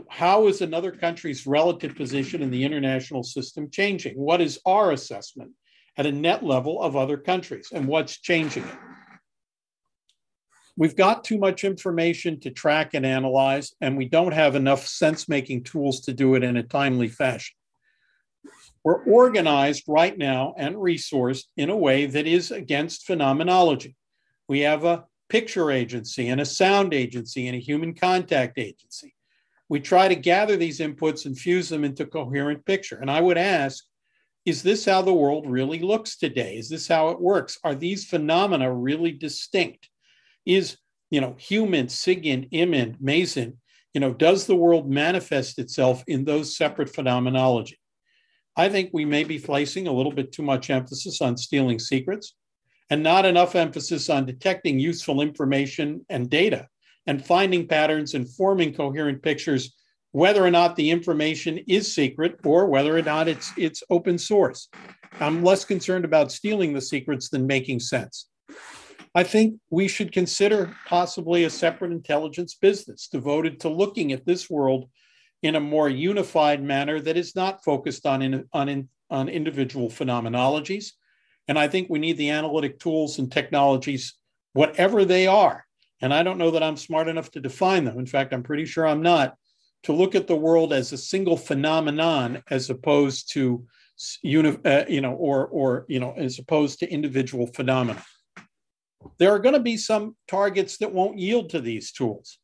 how is another country's relative position in the international system changing? What is our assessment at a net level of other countries and what's changing it? We've got too much information to track and analyze, and we don't have enough sense-making tools to do it in a timely fashion. We're organized right now and resourced in a way that is against phenomenology. We have a picture agency and a sound agency and a human contact agency. We try to gather these inputs and fuse them into a coherent picture. And I would ask, is this how the world really looks today? Is this how it works? Are these phenomena really distinct? Is, human, SIGINT, IMINT, MESINT, does the world manifest itself in those separate phenomenology? I think we may be placing a little bit too much emphasis on stealing secrets and not enough emphasis on detecting useful information and data and finding patterns and forming coherent pictures, whether or not the information is secret or whether or not it's open source. I'm less concerned about stealing the secrets than making sense. I think we should consider possibly a separate intelligence business devoted to looking at this world in a more unified manner that is not focused on individual phenomenologies. And I think we need the analytic tools and technologies, whatever they are. And I don't know that I'm smart enough to define them. In fact, I'm pretty sure I'm not, to look at the world as a single phenomenon as opposed to, as opposed to individual phenomena. There are going to be some targets that won't yield to these tools.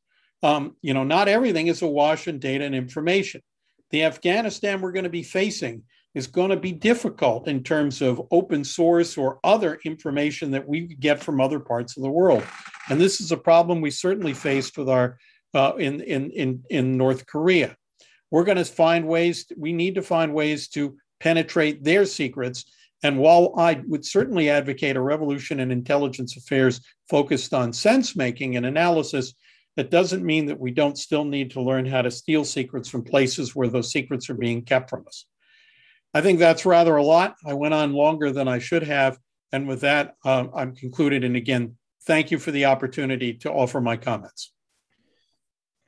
Not everything is awash in data and information. The Afghanistan we're going to be facing is going to be difficult in terms of open source or other information that we get from other parts of the world. And this is a problem we certainly faced with our in North Korea. We're going to find ways, we need to find ways to penetrate their secrets. And while I would certainly advocate a revolution in intelligence affairs focused on sense-making and analysis, that doesn't mean that we don't still need to learn how to steal secrets from places where those secrets are being kept from us. I think that's rather a lot. I went on longer than I should have. And with that, I'm concluded. And again, thank you for the opportunity to offer my comments.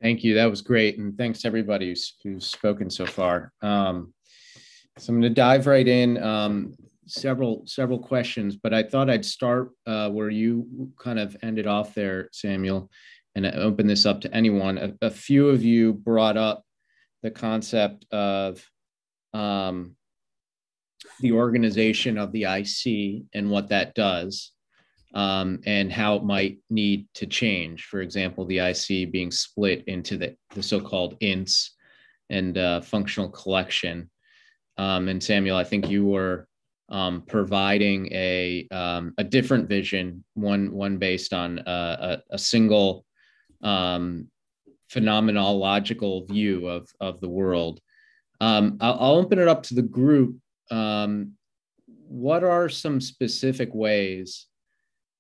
Thank you. That was great. And thanks to everybody who's spoken so far. So I'm going to dive right in. Several questions, but I thought I'd start where you kind of ended off there, Samuel, and open this up to anyone. A few of you brought up the concept of the organization of the IC and what that does, and how it might need to change. For example, the IC being split into the so-called INTs and functional collection. And Samuel, I think you were providing a different vision, one based on a single phenomenological view of the world. I'll open it up to the group. What are some specific ways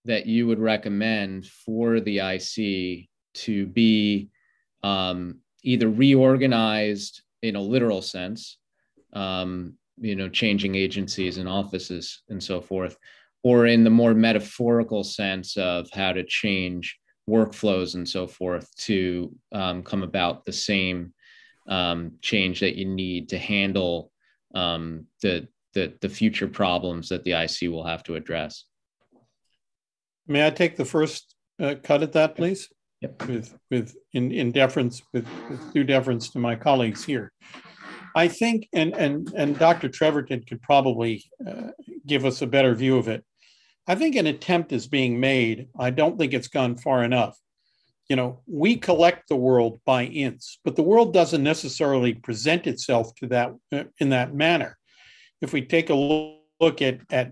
that you would recommend for the IC to be either reorganized in a literal sense, changing agencies and offices and so forth, or in the more metaphorical sense of how to change workflows and so forth to come about the same change that you need to handle the future problems that the IC will have to address. May I take the first cut at that, please? Yep. With due deference to my colleagues here. I think, and Dr. Treverton could probably give us a better view of it. I think an attempt is being made. I don't think it's gone far enough. You know, we collect the world by ints, but the world doesn't necessarily present itself to that in that manner. If we take a look at the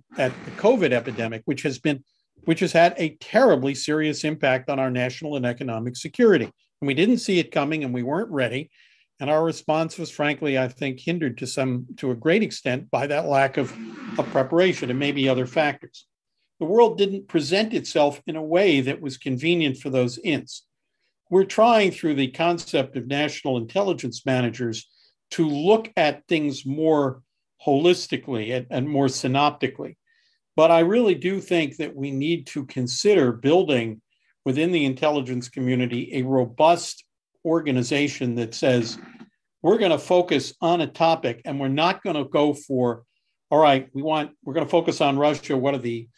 COVID epidemic, which has had a terribly serious impact on our national and economic security, and we didn't see it coming, and we weren't ready. And our response was, frankly, I think, hindered to a great extent by that lack of preparation and maybe other factors. The world didn't present itself in a way that was convenient for those ints. We're trying through the concept of national intelligence managers to look at things more holistically and more synoptically. But I really do think that we need to consider building within the intelligence community a robust organization that says, we're going to focus on a topic and we're not going to go for, all right, we're going to focus on Russia. What are the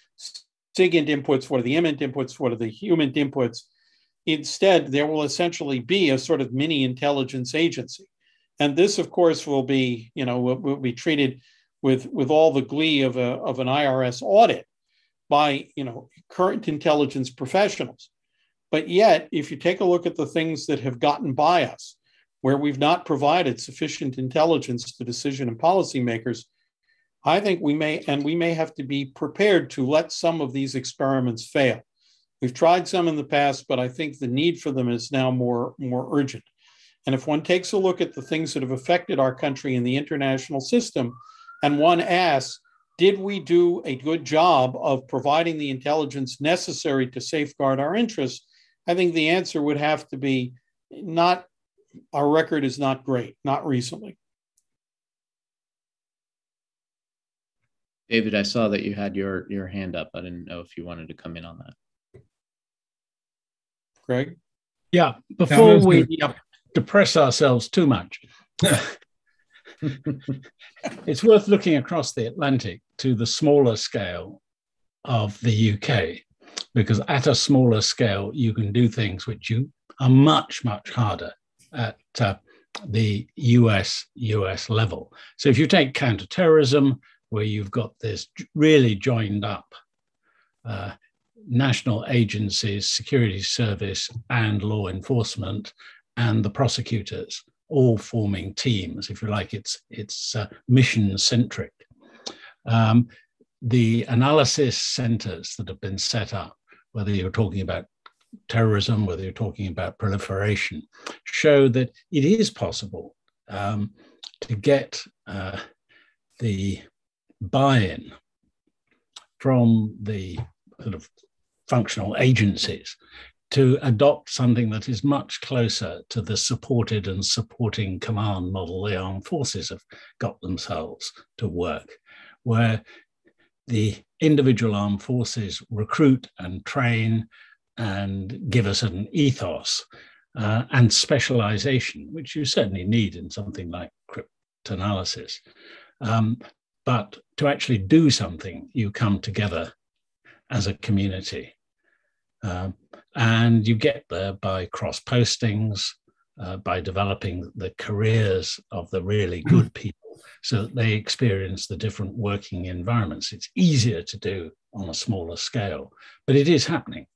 SIGINT inputs? What are the IMINT inputs? What are the HUMINT inputs? Instead, there will essentially be a sort of mini intelligence agency. And this, of course, will be, will be treated with all the glee of an IRS audit by, current intelligence professionals. But yet, if you take a look at the things that have gotten by us, where we've not provided sufficient intelligence to decision and policymakers, I think we may have to be prepared to let some of these experiments fail. We've tried some in the past, but I think the need for them is now more urgent. And if one takes a look at the things that have affected our country in the international system, and one asks, did we do a good job of providing the intelligence necessary to safeguard our interests? I think the answer would have to be not, our record is not great, not recently. David, I saw that you had your hand up. I didn't know if you wanted to come in on that. Greg? Yeah, before we depress ourselves too much, it's worth looking across the Atlantic to the smaller scale of the UK, because at a smaller scale, you can do things which you are much, much harder at the US level. So if you take counterterrorism, where you've got this really joined up national agencies, security service and law enforcement and the prosecutors all forming teams, if you like, it's mission centric. The analysis centers that have been set up, whether you're talking about terrorism, whether you're talking about proliferation, show that it is possible to get the buy-in from the sort of functional agencies to adopt something that is much closer to the supported and supporting command model the armed forces have got themselves to work, where the individual armed forces recruit and train and give us an ethos and specialization, which you certainly need in something like cryptanalysis. But to actually do something, you come together as a community. And you get there by cross-postings, by developing the careers of the really good people so that they experience the different working environments. It's easier to do on a smaller scale, but it is happening.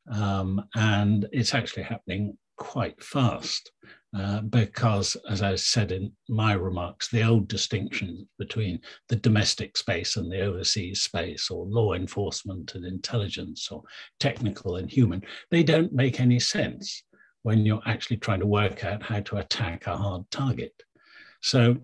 And it's actually happening quite fast because, as I said in my remarks, the old distinction between the domestic space and the overseas space, or law enforcement and intelligence, or technical and human, they don't make any sense when you're actually trying to work out how to attack a hard target. So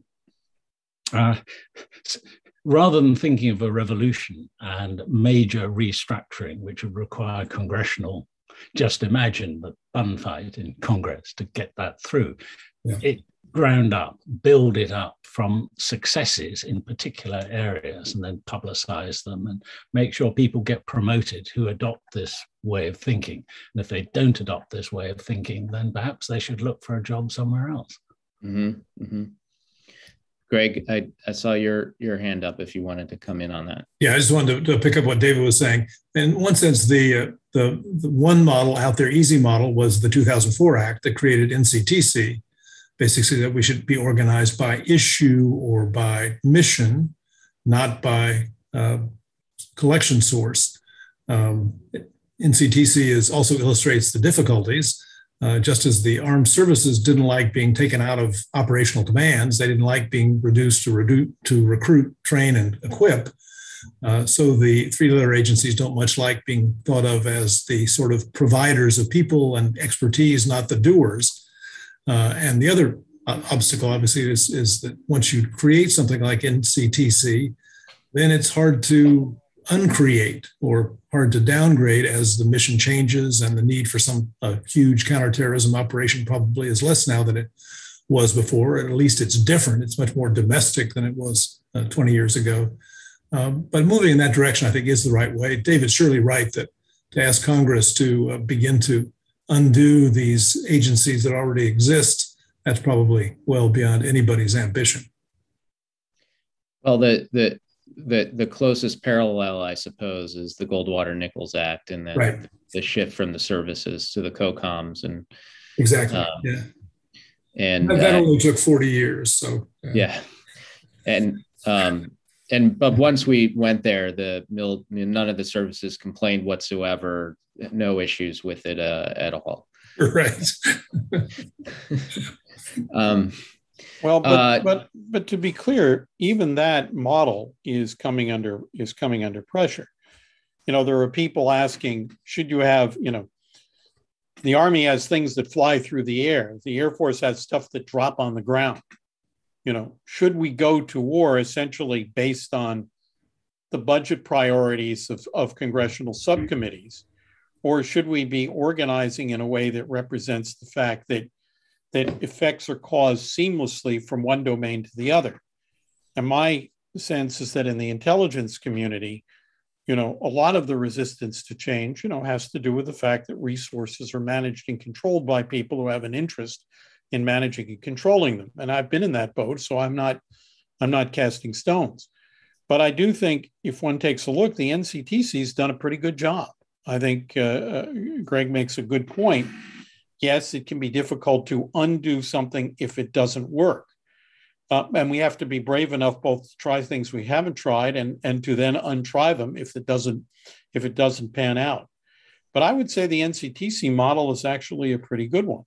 rather than thinking of a revolution and major restructuring, which would require congressional, just imagine the bun fight in Congress to get that through. Yeah. ground up, build it up from successes in particular areas, and then publicize them and make sure people get promoted who adopt this way of thinking. And if they don't adopt this way of thinking, then perhaps they should look for a job somewhere else. Mm-hmm. Mm-hmm. Greg, I saw your hand up if you wanted to come in on that. Yeah, I just wanted to pick up what David was saying. In one sense, the one model out there, easy model, was the 2004 Act that created NCTC, basically that we should be organized by issue or by mission, not by collection source. NCTC also illustrates the difficulties. Just as the armed services didn't like being taken out of operational commands, they didn't like being reduced to recruit, train, and equip. So the three-letter agencies don't much like being thought of as the sort of providers of people and expertise, not the doers. And the other obstacle, obviously, is that once you create something like NCTC, then it's hard to uncreate or hard to downgrade as the mission changes and the need for some huge counterterrorism operation probably is less now than it was before. At least it's different. It's much more domestic than it was 20 years ago. But moving in that direction, I think, is the right way. David's surely right that to ask Congress to begin to undo these agencies that already exist, that's probably well beyond anybody's ambition. Well, the closest parallel, I suppose, is the Goldwater Nichols Act, and then right. The shift from the services to the COCOMs, and exactly, yeah. And that only took 40 years, so yeah. But once we went there, none of the services complained whatsoever. No issues with it at all. Right. Well, but to be clear, even that model is coming under pressure. You know, there are people asking, should you have, the Army has things that fly through the air. The Air Force has stuff that drop on the ground. Should we go to war essentially based on the budget priorities of congressional subcommittees, or should we be organizing in a way that represents the fact that effects are caused seamlessly from one domain to the other? And my sense is that in the intelligence community, a lot of the resistance to change, has to do with the fact that resources are managed and controlled by people who have an interest in managing and controlling them. And I've been in that boat, so I'm not casting stones. But I do think if one takes a look, the NCTC has done a pretty good job. I think Greg makes a good point. Yes, it can be difficult to undo something if it doesn't work. And we have to be brave enough both to try things we haven't tried and to then untry them if it doesn't pan out. But I would say the NCTC model is actually a pretty good one.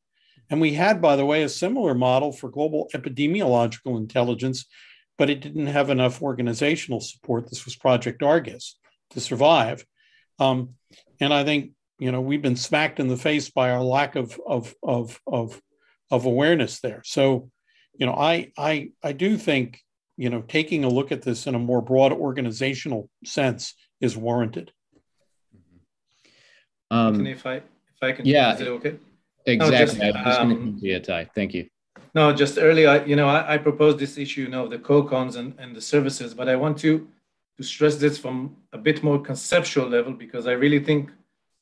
And we had, by the way, a similar model for global epidemiological intelligence, but it didn't have enough organizational support. This was Project Argus to survive. And I think, we've been smacked in the face by our lack of awareness there. So, I do think, taking a look at this in a more broad organizational sense is warranted. If I can, yeah, is it okay? Exactly. I was just going to come to you, Itai. Thank you. No, just earlier, I proposed this issue, of the COCONs and the services, but I want to stress this from a bit more conceptual level, because I really think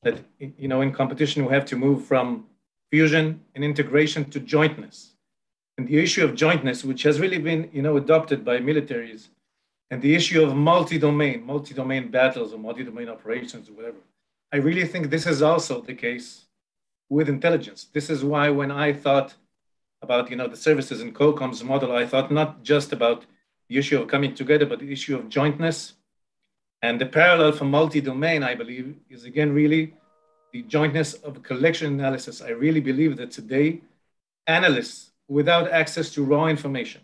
that, in competition, we have to move from fusion and integration to jointness. And the issue of jointness, which has really been, adopted by militaries, and the issue of multi-domain battles or multi-domain operations or whatever, I really think this is also the case with intelligence. This is why when I thought about, the services and COCOMs model, I thought not just about the issue of coming together, but the issue of jointness. And the parallel for multi-domain, I believe, is again really the jointness of collection analysis. I really believe that today, analysts without access to raw information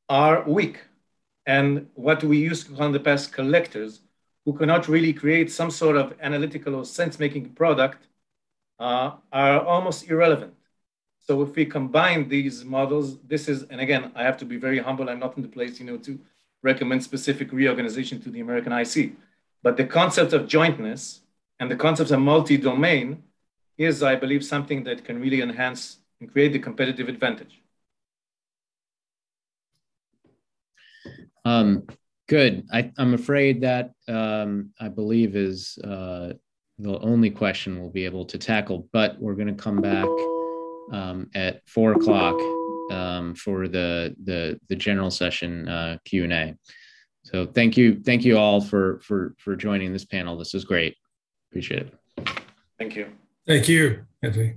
are weak. And what we used to call in the past collectors, who cannot really create some sort of analytical or sense-making product, are almost irrelevant. So if we combine these models, and again, I have to be very humble. I'm not in the place, to recommend specific reorganization to the American IC. But the concept of jointness and the concept of multi-domain is, I believe, something that can really enhance and create the competitive advantage. Good. I'm afraid that I believe is the only question we'll be able to tackle, but we're going to come back at 4 o'clock for the general session Q&A. So thank you all for joining this panel. This is great. Appreciate it. Thank you. Thank you, Anthony.